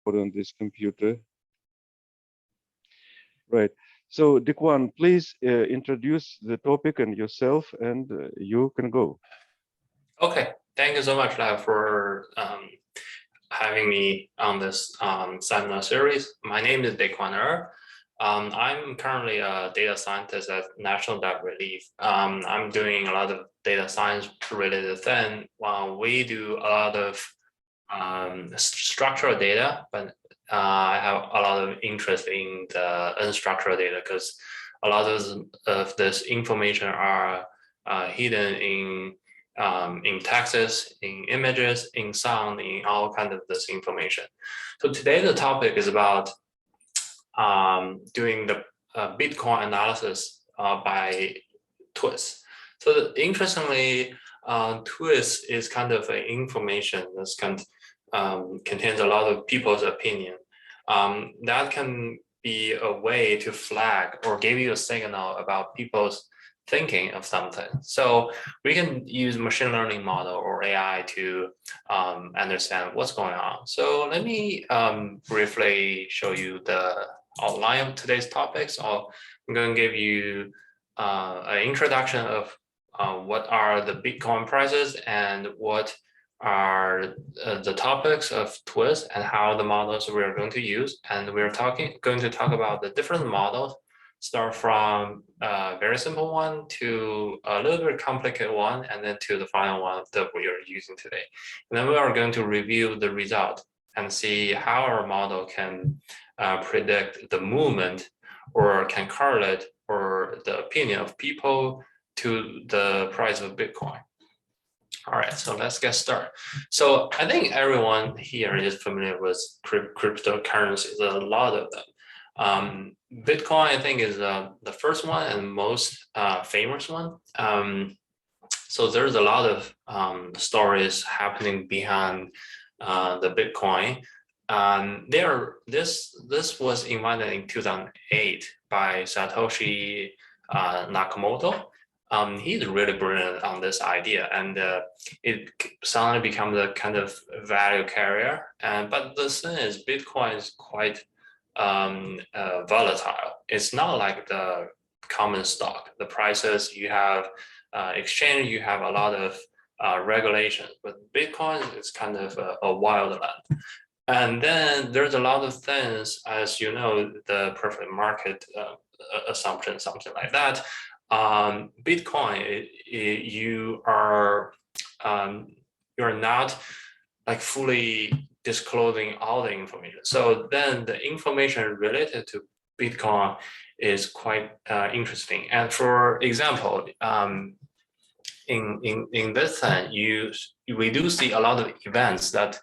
put on this computer. Right. So Dequan, please introduce the topic and yourself, and you can go. Okay, thank you so much for having me on this seminar series. My name is Dequan. I'm currently a data scientist at National Debt Relief. I'm doing a lot of data science related thing. We do a lot of structural data, but I have a lot of interest in the unstructured data because a lot of this information are hidden in texts, in images, in sound, in all kinds of this information. So today the topic is about doing the Bitcoin analysis by twist. So interestingly, twist is kind of an information that's contains a lot of people's opinion. That can be a way to flag or give you a signal about people's thinking of something. So we can use machine learning model or AI to understand what's going on. So let me briefly show you the outline of today's topics. I'm going to give you an introduction of what are the Bitcoin prices and what are the topics of twist and how the models we are going to use. And we're going to talk about the different models, start from a very simple one to a little bit complicated one, and then to the final one that we are using today. And then we are going to review the result and see how our model can predict the movement or can correlate or the opinion of people to the price of Bitcoin. All right, so let's get started. So I think everyone here is familiar with cryptocurrencies, a lot of them. Bitcoin, I think, is the first one and most famous one. So there's a lot of stories happening behind the Bitcoin. This was invented in 2008 by Satoshi Nakamoto. He's really brilliant on this idea, and it suddenly becomes a kind of value carrier. But the thing is, Bitcoin is quite volatile. It's not like the common stock. The prices you have exchange, you have a lot of regulations, but Bitcoin is kind of a wild land. And then there's a lot of things, as you know, the perfect market assumption, something like that. Bitcoin, you're not like fully disclosing all the information. So then the information related to Bitcoin is quite interesting. And for example, in this thing, we do see a lot of events that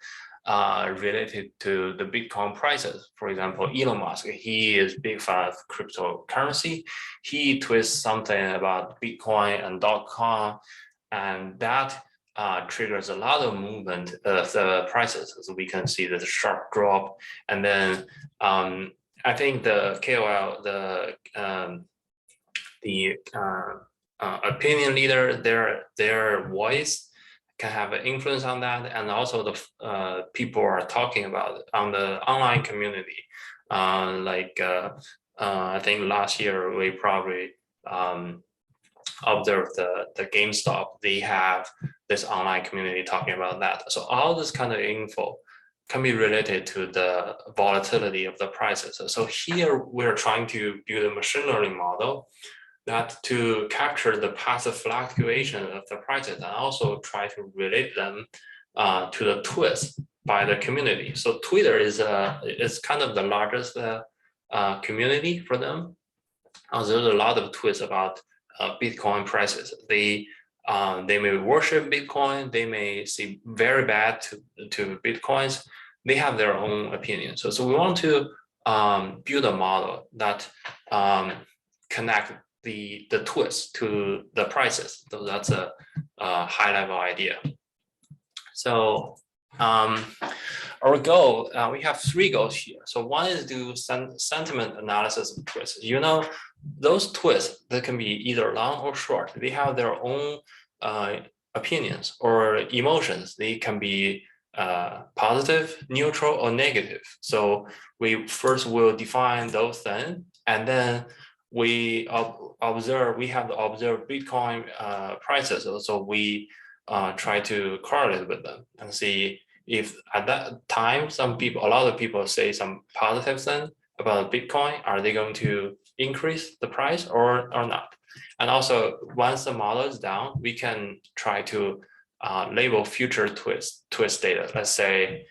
related to the Bitcoin prices. For example, Elon Musk, he is big fan of cryptocurrency. He twists something about Bitcoin and .com, and that triggers a lot of movement of the prices. So we can see the sharp drop. And then I think the KOL, the opinion leader, their voice can have an influence on that, and also the people are talking about it on the online community. I think last year we probably observed the GameStop. They have this online community talking about that. So all this kind of info can be related to the volatility of the prices. So here we're trying to build a machine learning model that to capture the passive fluctuation of the prices and also try to relate them to the twist by the community. So Twitter is kind of the largest community for them. There's a lot of twists about Bitcoin prices. They may worship Bitcoin. They may see very bad to Bitcoins. They have their own opinion. So we want to build a model that connect the twist to the prices. So that's a high level idea. So our goal, we have 3 goals here. So one is do sentiment analysis of twists. You know, those twists that can be either long or short. They have their own opinions or emotions. They can be positive, neutral, or negative. So we first will define those things, and then we observe. We have to observe Bitcoin prices. So we try to correlate with them and see if at that time a lot of people say some positive thing about Bitcoin. Are they going to increase the price or not? And also, once the model is down, we can try to label future twist data. Let's say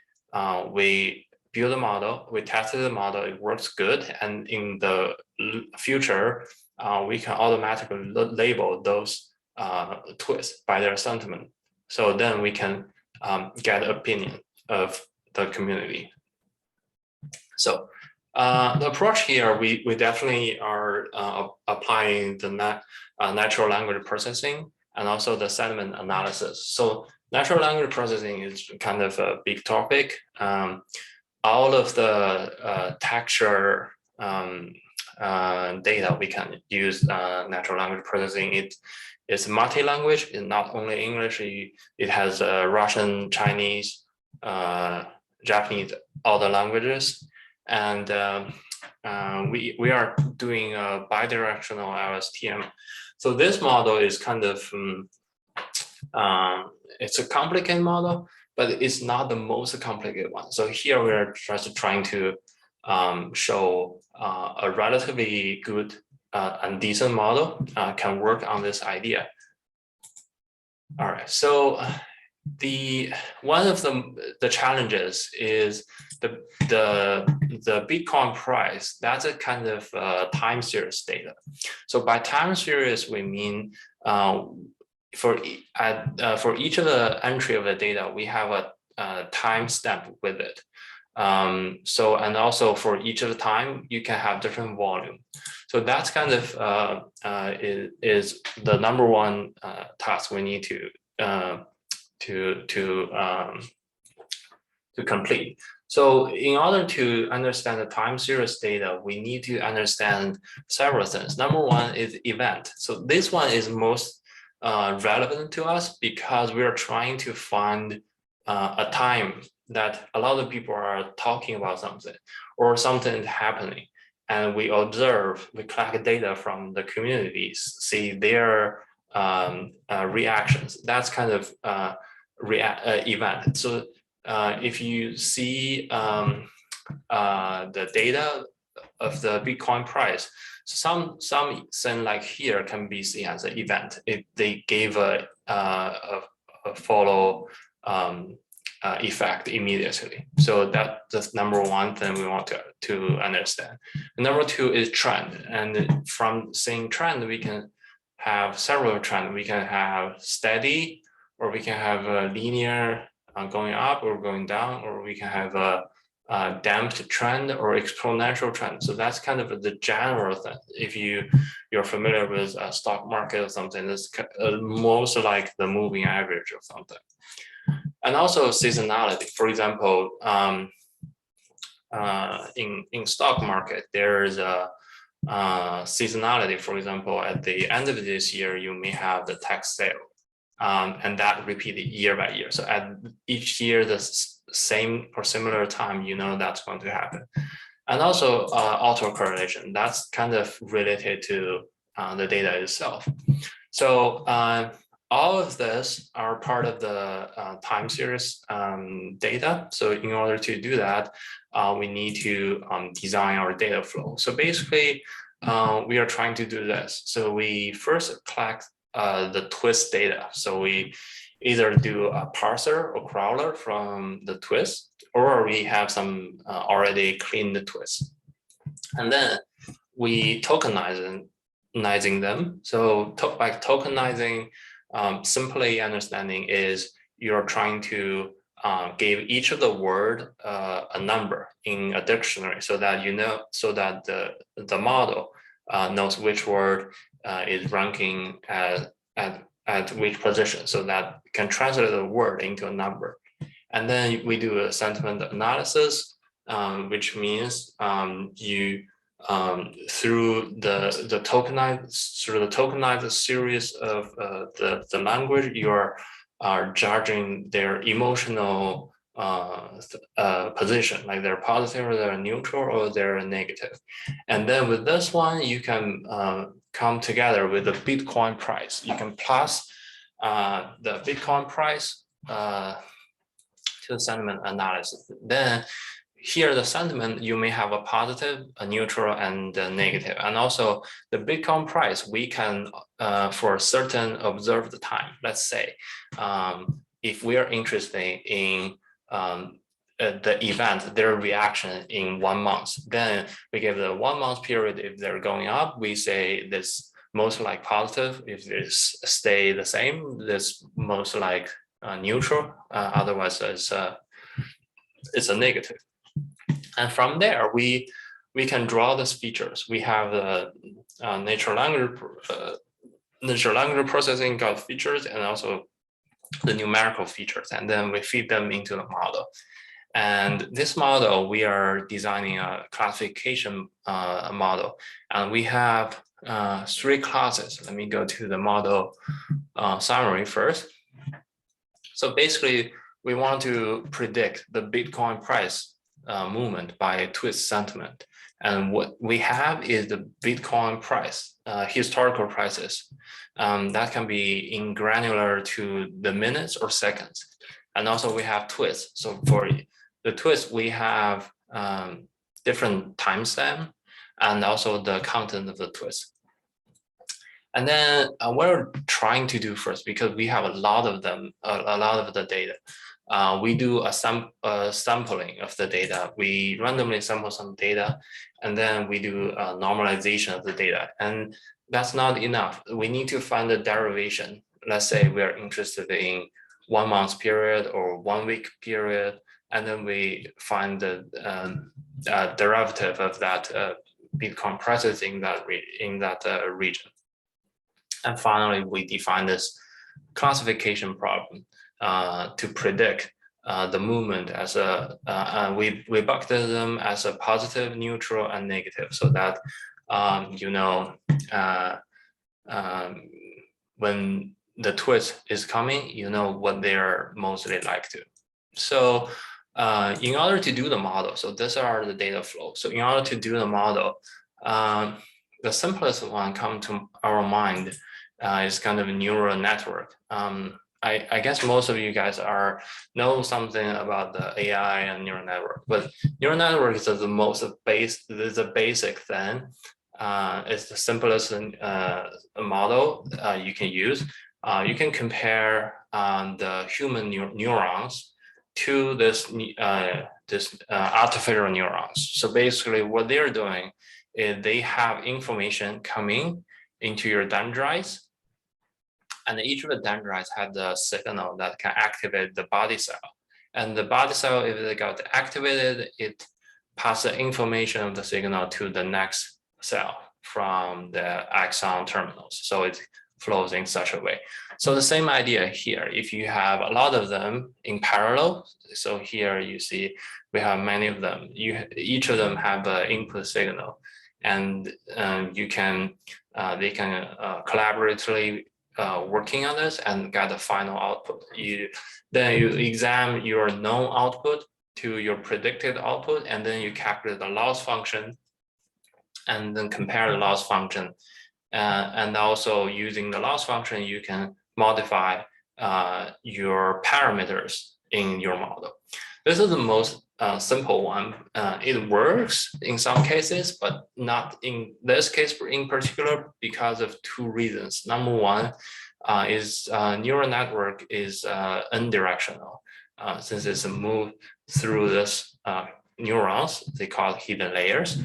we build a model, we tested the model, it works good, and in the future, we can automatically label those twists by their sentiment. So then we can get opinion of the community. So the approach here, we definitely are applying the natural language processing and also the sentiment analysis. So natural language processing is kind of a big topic. All of the texture data, we can use natural language processing. It's multi-language, it's not only English, it has Russian, Chinese, Japanese, other languages. And we are doing a bidirectional LSTM. So this model is kind of, it's a complicated model, but it's not the most complicated one. So here we are just trying to show a relatively good and decent model can work on this idea. All right, so one of the challenges is the Bitcoin price. That's a kind of time series data. So by time series, we mean for each of the entry of the data, we have a timestamp with it. So, and also for each of the time, you can have different volume. So that's kind of is the number one task we need to complete. So in order to understand the time series data, we need to understand several things. Number one is event. So this one is most relevant to us because we are trying to find a time that a lot of people are talking about something or something is happening. And we observe, we collect data from the communities, see their reactions. That's kind of event. So if you see the data of the Bitcoin price, something like here can be seen as an event. If they gave a follow effect immediately. So that's number one thing we want to understand. Number two is trend. And from seeing trend, we can have several trends. We can have steady, or we can have a linear going up or going down, or we can have a damped trend or exponential trend. So that's kind of the general thing. If you're familiar with a stock market or something, it's most like the moving average or something. And also seasonality. For example, in stock market, there is a seasonality. For example, at the end of this year, you may have the tax sale, and that repeated year by year. So at each year, the same or similar time, you know that's going to happen. And also autocorrelation. That's kind of related to the data itself. So all of this are part of the time series data. So in order to do that, we need to design our data flow. So basically, we are trying to do this. So we first collect the twist data. So we either do a parser or crawler from the twist, or we have some already cleaned twists. And then we tokenizing them. So by tokenizing, simply understanding is you're trying to give each of the word a number in a dictionary, so that so that the model knows which word is ranking at which position, so that can translate the word into a number. And then we do a sentiment analysis, which means you through the tokenized series of the language, you are judging their emotional position, like they're positive or they're neutral or they're negative. And then with this one, you can come together with the Bitcoin price. You can plus the Bitcoin price to the sentiment analysis. Then here, the sentiment, you may have a positive, a neutral, and a negative. And also the Bitcoin price, we can, for a certain observed time, let's say, if we are interested in the event, their reaction in 1 month, then we give the 1 month period. If they're going up, we say this most like positive. If this stay the same, this most like neutral. Otherwise, it's a negative. And from there, we can draw these features. We have the natural language processing got features and also the numerical features, and then we feed them into the model. And this model, we are designing a classification model, and we have 3 classes. Let me go to the model summary first. So basically, we want to predict the Bitcoin price movement by twist sentiment. And what we have is the Bitcoin price, historical prices. That can be in granular to the minutes or seconds. And also we have twists. So for the twist, we have different timestamp and also the content of the twist. And then what we're trying to do first, because we have a lot of them, a lot of the data, we do a sampling of the data. We randomly sample some data, and then we do a normalization of the data. And that's not enough. We need to find a derivation. Let's say we are interested in 1 month period or 1 week period, and then we find the derivative of that Bitcoin prices in that region. And finally, we define this classification problem to predict the movement as we bucketed them as a positive, neutral, and negative, so that when the twist is coming, you know what they're mostly like to. So in order to do the model, so these are the data flow. So in order to do the model, the simplest one come to our mind is kind of a neural network. I guess most of you guys know something about the AI and neural network, but neural network is the most basic thing. It's the simplest model you can use. You can compare the human neurons to this artificial neurons. So basically, what they're doing is they have information coming into your dendrites. And each of the dendrites have the signal that can activate the body cell. And the body cell, if it got activated, it passes the information of the signal to the next cell from the axon terminals. So it flows in such a way. So the same idea here, if you have a lot of them in parallel, so here you see we have many of them, each of them have an input signal, and they can collaboratively working on this and get the final output. Then you examine your known output to your predicted output, and then you calculate the loss function, and then compare the loss function. And also using the loss function, you can modify your parameters in your model. This is the most simple one. It works in some cases, but not in this case in particular because of 2 reasons. Number one is neural network is unidirectional. Since it's a move through this neurons, they call it hidden layers.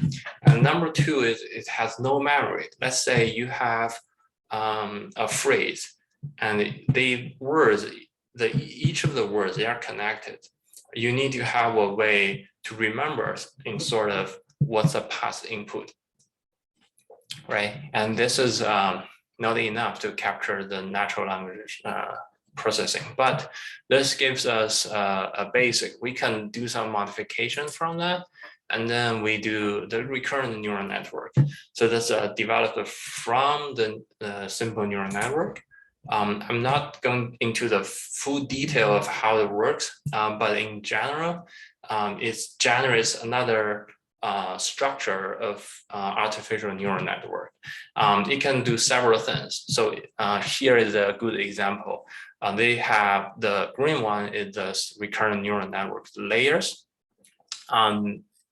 And number 2 is it has no memory. Let's say you have a phrase, and each of the words, they are connected. You need to have a way to remember in sort of what's the past input, right? And this is not enough to capture the natural language processing, but this gives us a basic. We can do some modification from that, and then we do the recurrent neural network. So that's developed from the simple neural network, I'm not going into the full detail of how it works, but in general, it generates another structure of artificial neural network. It can do several things. So here is a good example. They have the green one is the recurrent neural network layers.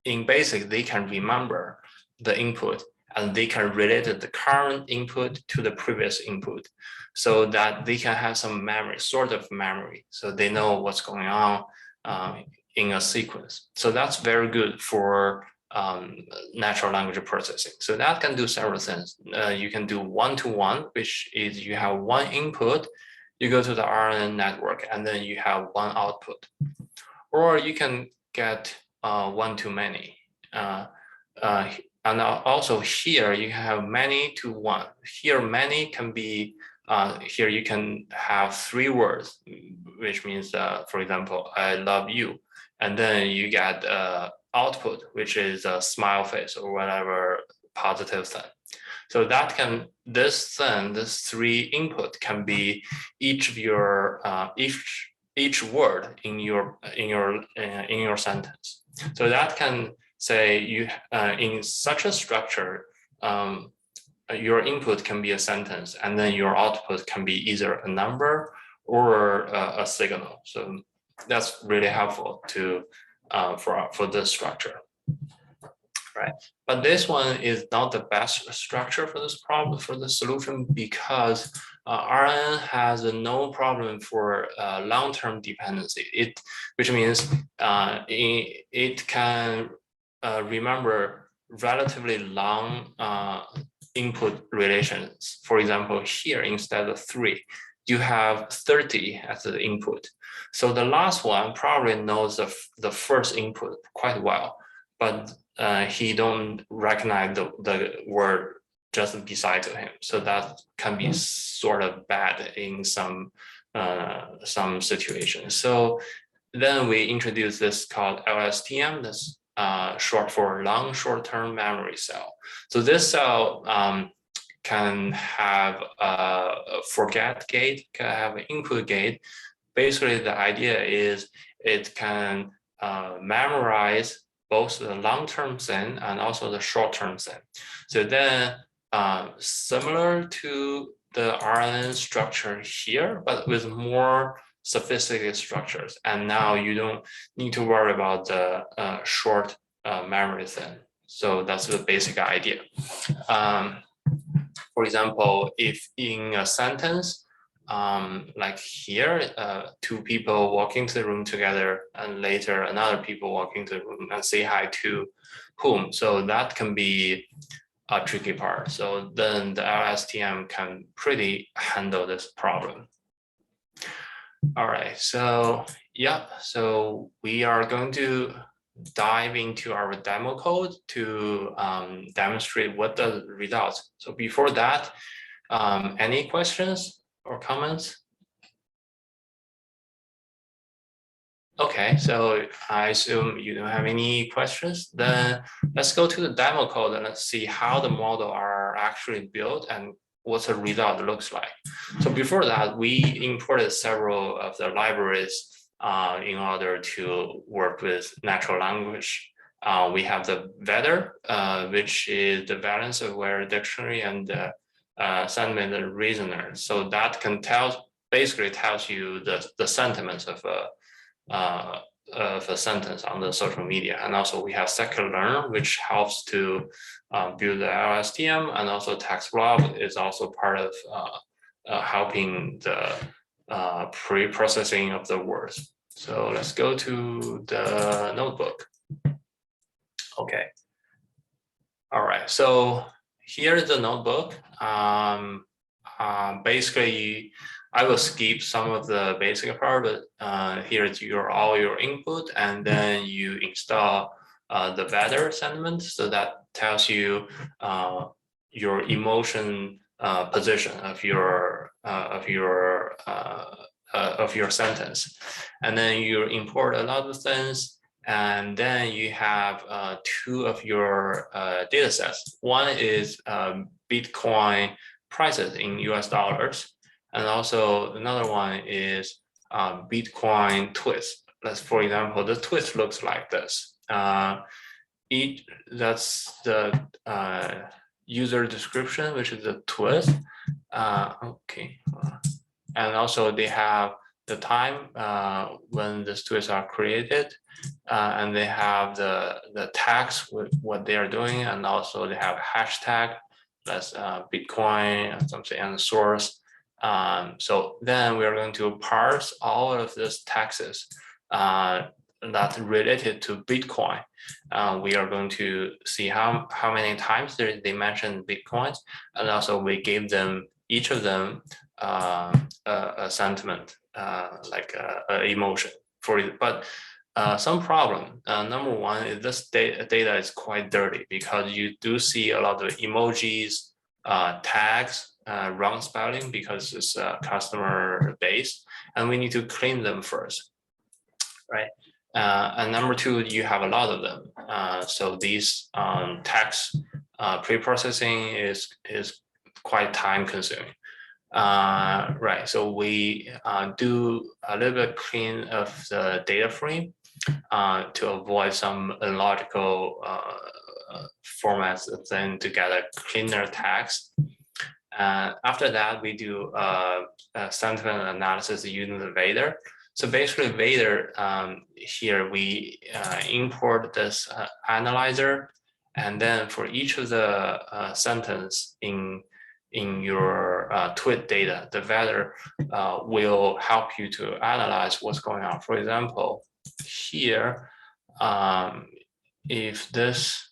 In basic, they can remember the input and they can relate the current input to the previous input so that they can have some memory, sort of memory. So they know what's going on in a sequence. So that's very good for natural language processing. So that can do several things. You can do one-to-one, which is you have one input, you go to the RNN network, and then you have one output. Or you can get one-to-many. And also here you have many to one. Here many can be, here you can have 3 words, which means, for example, I love you. And then you get output, which is a smile face or whatever positive thing. So that can, this 3 input can be each of your, each word in your sentence. So that can say you in such a structure, your input can be a sentence, and then your output can be either a number or a signal. So that's really helpful to for this structure, right? But this one is not the best structure for this problem, for the solution, because RNN has no problem for long-term dependency. Which means it can remember relatively long input relations. For example, here instead of 3, you have 30 as the input. So the last one probably knows the first input quite well, but he don't recognize the word just beside him. So that can be sort of bad in some situations. So then we introduce this called LSTM, this short for long short-term memory cell. So this cell can have a forget gate, can have an input gate. Basically, the idea is it can memorize both the long-term thing and also the short-term thing. So then, similar to the RNN structure here, but with more sophisticated structures. And now you don't need to worry about the short memory thing. So that's the basic idea. For example, if in a sentence, like here, 2 people walk into the room together and later another people walk into the room and say hi to whom. So that can be a tricky part. So then the LSTM can pretty handle this problem. All right, so yeah, so we are going to dive into our demo code to demonstrate what the results. So before that, any questions or comments? Okay, so I assume you don't have any questions. Then let's go to the demo code and let's see how the model are actually built and what the result looks like. So before that, we imported several of the libraries in order to work with natural language. We have the VADR, which is the valence aware dictionary, and the sentiment reasoner. So that can basically tells you the sentiments of a sentence on the social media. And also we have scikit-learn, which helps to build the LSTM, and also TextBlob is also part of helping the pre-processing of the words. So let's go to the notebook. Okay. All right, so here's the notebook. Basically, I will skip some of the basic part, but here's all your input, and then you install the VADR sentiment. So that tells you your emotion position of your sentence, and then you import a lot of things. And then you have 2 of your data sets. One is Bitcoin prices in US dollars. And also another one is Bitcoin twist. Let's, for example, the twist looks like this. That's the user description, which is the twist. Okay, and also they have the time when the twists are created, and they have the tags with what they are doing, and also they have hashtag, that's Bitcoin and something, and the source. So then we are going to parse all of these taxes that related to Bitcoin. We are going to see how many times they mentioned Bitcoin, and also we gave them, each of them, a sentiment, like a emotion for it. But some problem. Number one is this data is quite dirty, because you do see a lot of emojis, tags, wrong spelling, because it's customer base, and we need to clean them first, right? And number two, you have a lot of them. So these tags pre-processing is quite time consuming. Right, so we do a little bit clean of the data frame to avoid some illogical formats, then to get a cleaner text. After that, we do a sentiment analysis using the Vader. So basically, Vader, here we import this analyzer, and then for each of the sentence in your tweet data, the Vader will help you to analyze what's going on. For example, here, if this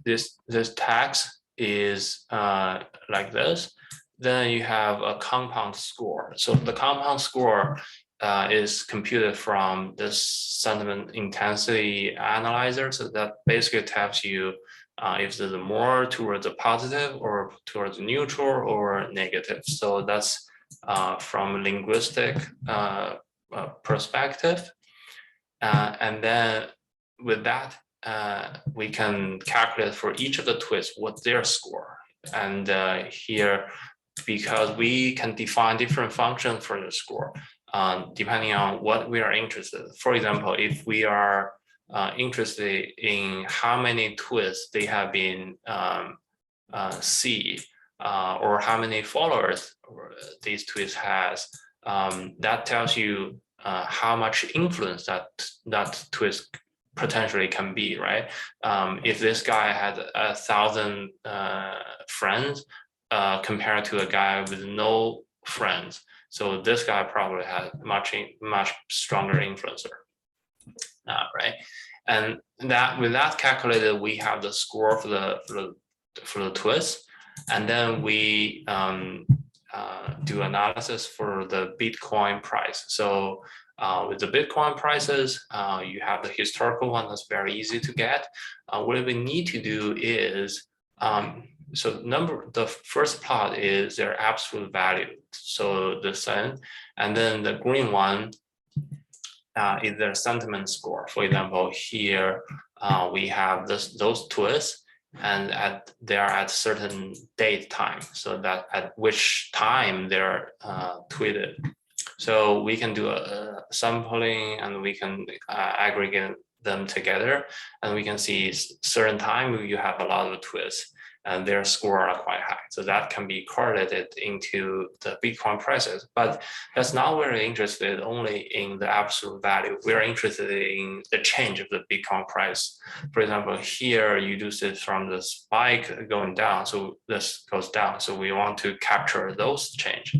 this tax is like this, then you have a compound score. So the compound score is computed from this sentiment intensity analyzer. So that basically tells you if there's more towards a positive or towards neutral or negative. So that's from linguistic perspective. And then with that, we can calculate for each of the twists what their score. And here, because we can define different functions for the score, depending on what we are interested in. For example, if we are interested in how many twists they have been see, or how many followers these twists has, that tells you how much influence that twist potentially can be, right? If this guy had 1,000 friends compared to a guy with no friends, so this guy probably had much stronger influencer, right? And that with that calculated, we have the score for the twist, and then we do analysis for the Bitcoin price. So with the Bitcoin prices, you have the historical one that's very easy to get. What we need to do is, so the first plot is their absolute value, so the sun, and then the green one is their sentiment score. For example, here we have those twists, and they are at certain date time, so that at which time they're tweeted. So we can do a sampling, and we can aggregate them together, and we can see certain time you have a lot of twists, and their score are quite high. So that can be correlated into the Bitcoin prices. But that's not where we're interested only in the absolute value. We're interested in the change of the Bitcoin price. For example, here you do see from the spike going down, so this goes down. So we want to capture those change.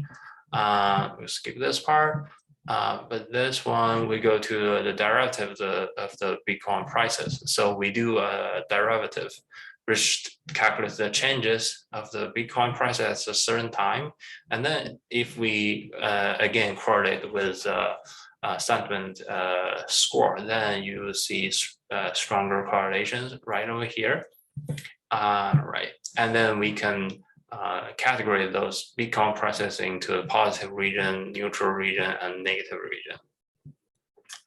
We'll skip this part. But this one, we go to the derivative of the Bitcoin prices. So we do a derivative which calculates the changes of the Bitcoin price at a certain time. And then if we, again, correlate with sentiment score, then you will see stronger correlations right over here. Right, and then we can categorize those Bitcoin prices into a positive region, neutral region, and negative region.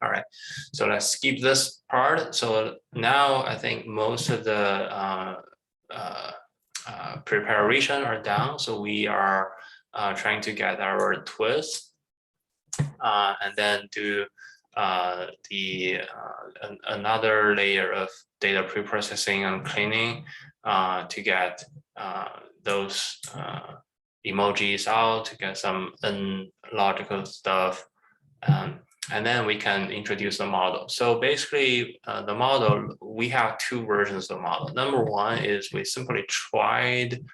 All right, so let's skip this part. So now I think most of the preparation are done. So we are trying to get our twist and then do another layer of data preprocessing and cleaning to get those emojis out, to get some unlogical stuff. And then we can introduce the model. So basically, the model, we have two versions of the model. Number one is we simply tried,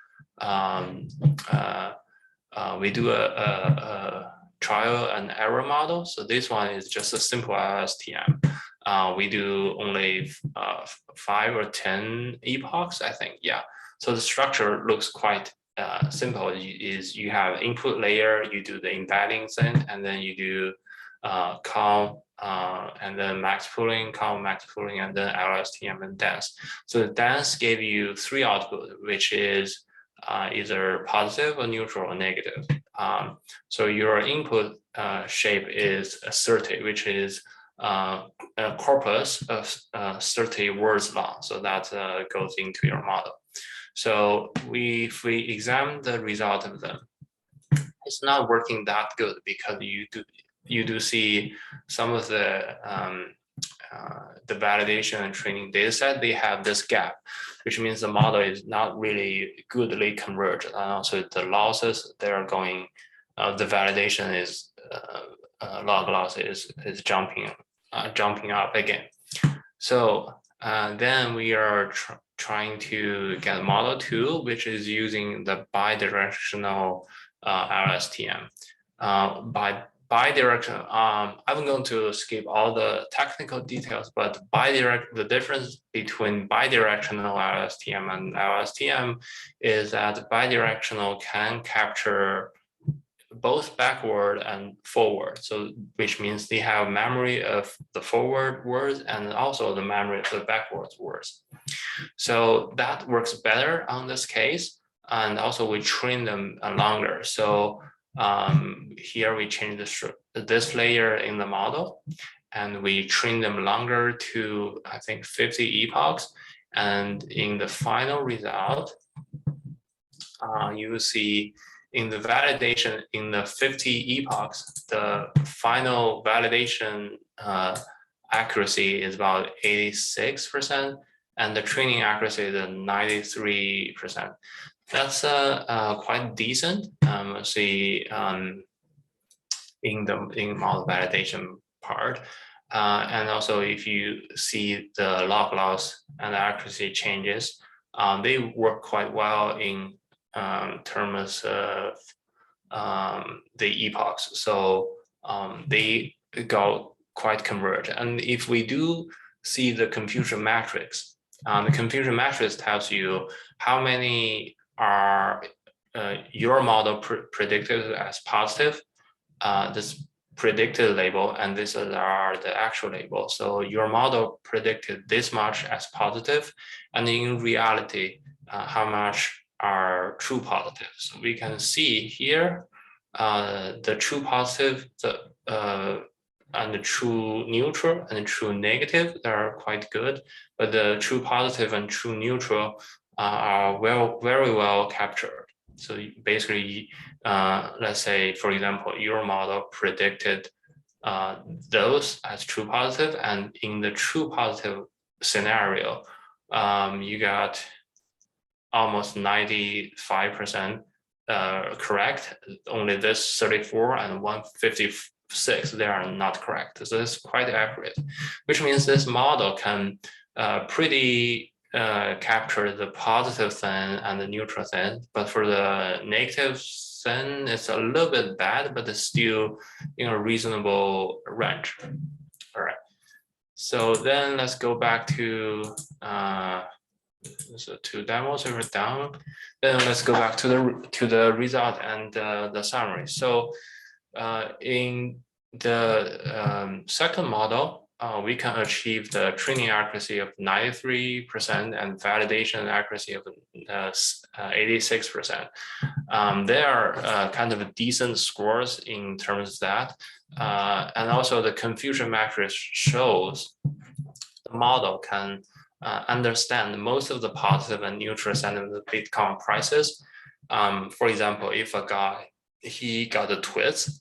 we do a trial and error model. So this one is just a simple LSTM. We do only 5 or 10 epochs, I think. Yeah. So the structure looks quite simple. You have input layer, you do the embedding thing, and then you do count, and then max pooling, count, max pooling, and then LSTM and dance. So the dance gave you 3 output, which is either positive or neutral or negative. So your input shape is a 30, which is a corpus of 30 words long. So that goes into your model. So if we examine the result of them, it's not working that good because you do see some of the validation and training data set, they have this gap, which means the model is not really goodly converged. So the losses, they're going, the validation is, log loss is jumping up again. So then we are trying to get model 2, which is using the bidirectional LSTM. By bidirectional, I'm going to skip all the technical details, but the difference between bidirectional LSTM and LSTM is that bidirectional can capture both backward and forward. So which means they have memory of the forward words and also the memory of the backwards words. So that works better on this case. And also we train them longer. So here we change this layer in the model and we train them longer to, I think, 50 epochs. And in the final result, you will see in the validation in the 50 epochs, the final validation accuracy is about 86%, and the training accuracy is 93%. That's quite decent. See, in the model validation part. And also if you see the log loss and the accuracy changes, they work quite well in terms of the epochs. So they go quite converged. And if we do see the confusion matrix, the confusion matrix tells you how many are your model predicted as positive, this predicted label, and these are the actual label. So your model predicted this much as positive, and in reality, how much are true positive. So we can see here the true positive, and the true neutral and the true negative, they are quite good, but the true positive and true neutral are very well captured. So basically, let's say, for example, your model predicted those as true positive, and in the true positive scenario, you got almost 95% correct. Only this 34 and 156, they are not correct. So it's quite accurate, which means this model can pretty capture the positive thing and the neutral thing, but for the negative thing, it's a little bit bad, but it's still in a reasonable range. All right. So then let's go back to so 2 demos over down. Then let's go back to the result and the summary. So in the second model, we can achieve the training accuracy of 93% and validation accuracy of 86%. They are kind of decent scores in terms of that. And also the confusion matrix shows the model can understand most of the positive and neutral sentiment of Bitcoin prices. For example, if a guy, he got a twist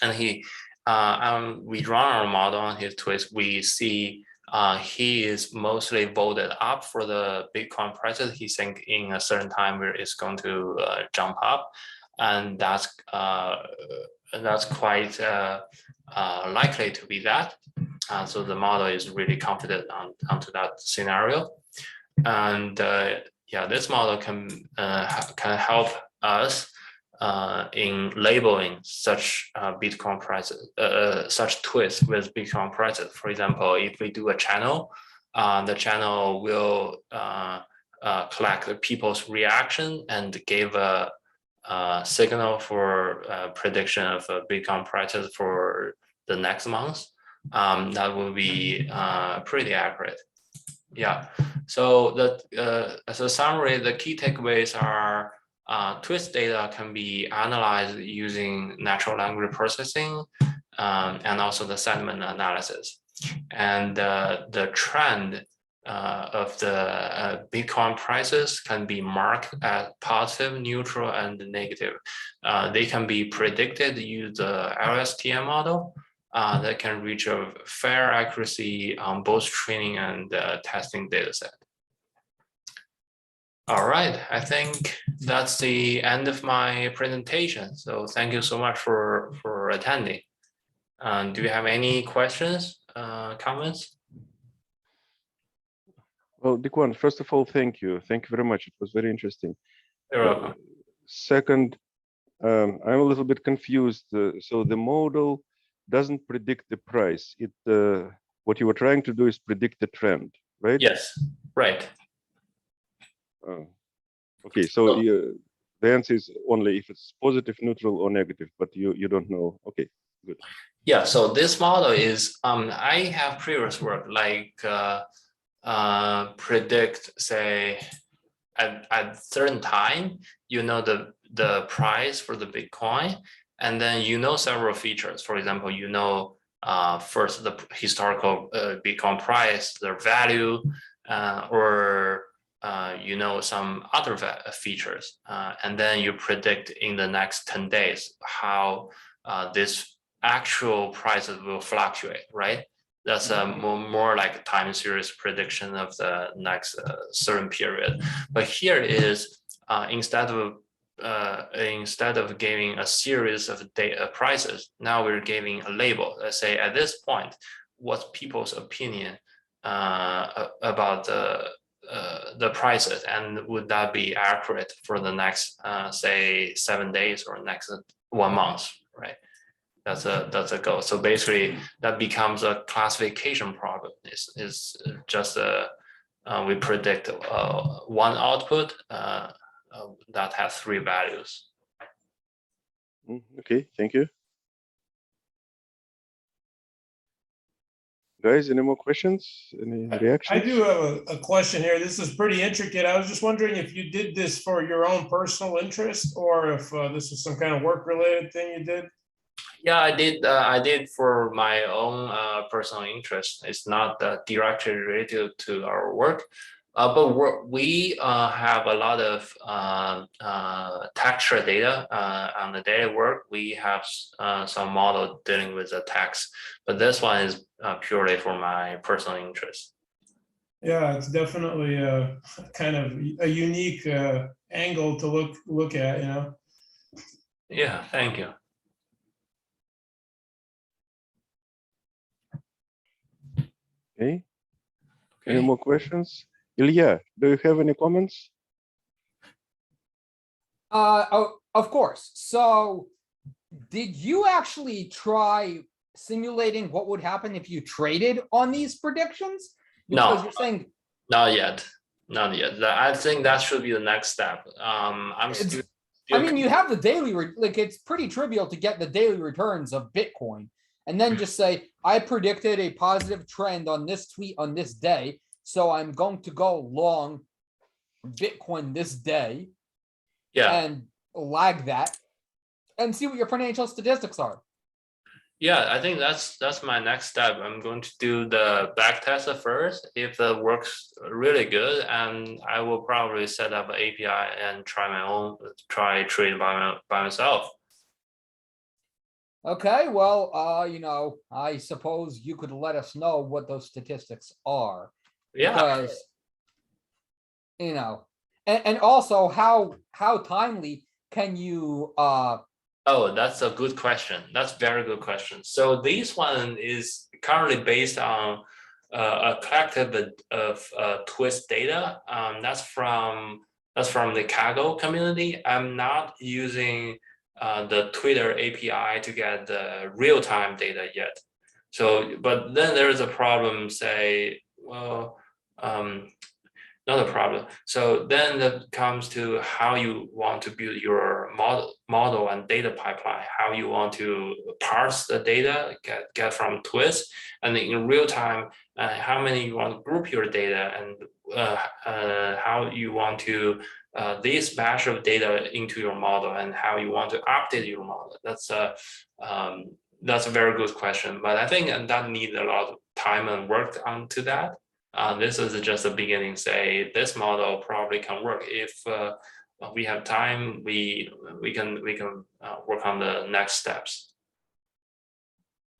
and we run our model on his twist, we see he is mostly voted up for the Bitcoin prices. He think in a certain time where it's going to jump up, and that's quite likely to be that. So the model is really confident onto that scenario, and yeah, this model can help us in labeling such Bitcoin prices, such twists with Bitcoin prices. For example, if we do a channel, the channel will collect the people's reaction and give a signal for prediction of Bitcoin prices for the next month. That will be pretty accurate. Yeah. So as a summary, the key takeaways are twist data can be analyzed using natural language processing and also the sentiment analysis. And the trend of the Bitcoin prices can be marked as positive, neutral, and negative. They can be predicted using the LSTM model that can reach a fair accuracy on both training and testing data set. All right, I think that's the end of my presentation. So thank you so much for attending. Do you have any questions, comments? Well, Dequan, first of all, thank you. Thank you very much. It was very interesting. You're welcome. Second, I'm a little bit confused. So the model doesn't predict the price. What you were trying to do is predict the trend, right? Yes, right. Okay, so the answer is only if it's positive, neutral, or negative, but you don't know. Okay, good. Yeah, so this model is, I have previous work like predict, say, at certain time, you know the price for the Bitcoin, and then you know several features. For example, you know first the historical Bitcoin price, their value, or you know some other features, and then you predict in the next 10 days how this actual prices will fluctuate, right? That's more like a time series prediction of the next certain period. But here is instead of giving a series of prices, now we're giving a label. Let's say at this point, what's people's opinion about the prices, and would that be accurate for the next say 7 days or next 1 month, right? That's a goal. So basically, that becomes a classification problem. Is just we predict one output that has 3 values. Okay, thank you. Guys, any more questions? Any reactions? I do have a question here. This is pretty intricate. I was just wondering if you did this for your own personal interest, or if this was some kind of work-related thing you did. Yeah, I did for my own personal interest. It's not directly related to our work, but we have a lot of texture data on the daily work. We have some model dealing with the text, but this one is purely for my personal interest. Yeah, it's definitely a kind of a unique angle to look at, you know. Yeah, thank you. Okay. Any more questions? Ilya, do you have any comments? Of course. So did you actually try simulating what would happen if you traded on these predictions? Because No, you're saying not yet. Not yet. I think that should be the next step. I'm still I mean, you have the daily, like it's pretty trivial to get the daily returns of Bitcoin and then just say, I predicted a positive trend on this tweet on this day. So I'm going to go long Bitcoin this day. Yeah. And lag that and see what your financial statistics are. Yeah, I think that's my next step. I'm going to do the back test first. If that works really good, and I will probably set up an API and try trade by myself. Okay, well, I suppose you could let us know what those statistics are. Yeah, Because, and also how timely can you, oh, that's a good question. That's very good question. So this one is currently based on a collective of twist data. That's from the Kaggle community. I'm not using the Twitter API to get the real-time data yet. So, but then there is a problem. Say, well, not a problem. So then that comes to how you want to build your model and data pipeline, how you want to parse the data, get from Twist, and in real time, how many you want to group your data, and how you want to this batch of data into your model, and how you want to update your model. That's a very good question, but I think that needs a lot of time and work onto that. This is just the beginning. Say this model probably can work if we have time. We can work on the next steps.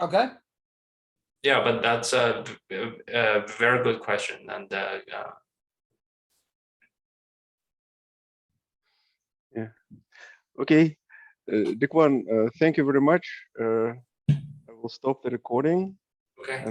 okay, Yeah, but that's a very good question, and Yeah. Okay, Dequan, thank you very much. I will stop the recording. okay.